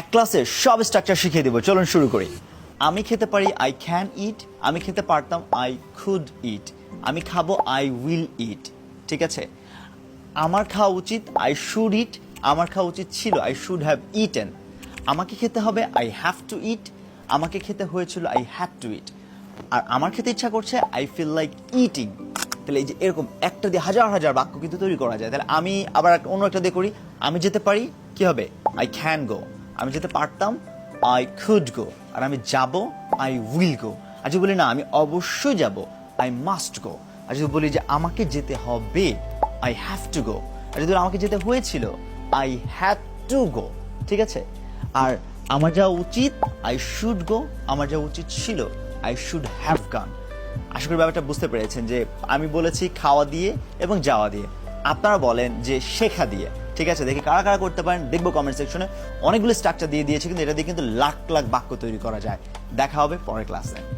এক ক্লাসে সব স্ট্রাকচার শিখিয়ে দেবো, চলুন শুরু করি। আমি খেতে পারি, আই ক্যান ইট। আমি খেতে পারতাম, আই কুড ইট। আমি খাবো, আই উইল ইট। ঠিক আছে, আমার খাওয়া উচিত, আই শুড ইট। আমার খাওয়া উচিত ছিল, আই শুড হ্যাভ ইটেন। আমাকে খেতে হবে, আই হ্যাভ টু ইট। আমাকে খেতে হয়েছিল, আই হ্যাড টু ইট। আর আমার খেতে ইচ্ছা করছে, আই ফিল লাইক ইটিং। তাহলে এই যে এরকম একটা দিয়ে হাজার হাজার বাক্য কিন্তু তৈরি করা যায়। তাহলে আমি আবার অন্য একটা দিয়ে করি। আমি যেতে পারি, কি হবে, আই ক্যান গো। আমি যেতে পারতাম, আই কুড গো। আর আমি যাব, আই উইল গো। আর যদি বলি না আমি অবশ্যই যাব, আই মাস্ট গো। আর যদি বলি যে আমাকে যেতে হবে, আই হ্যাভ টু গো। আর যদি আমাকে যেতে হয়েছিল, আই হ্যাড টু গো। ঠিক আছে, আর আমার যাওয়া উচিত, আই শুড গো। আমার যাওয়া উচিত ছিল, আই শুড হ্যাভ গান। আশা করি ব্যাপারটা বুঝতে পেরেছেন যে আমি বলেছি খাওয়া দিয়ে এবং যাওয়া দিয়ে, আপনারা বলেন যে শেখা দিয়ে। ঠিক আছে, দেখি কারা কারা করতে পারেন, দেখবো কমেন্ট সেকশনে। অনেকগুলো স্ট্রাকচার দিয়ে দিয়েছে, কিন্তু এটা দিয়ে কিন্তু লাখ লাখ বাক্য তৈরি করা যায়। দেখা হবে পরের ক্লাসে।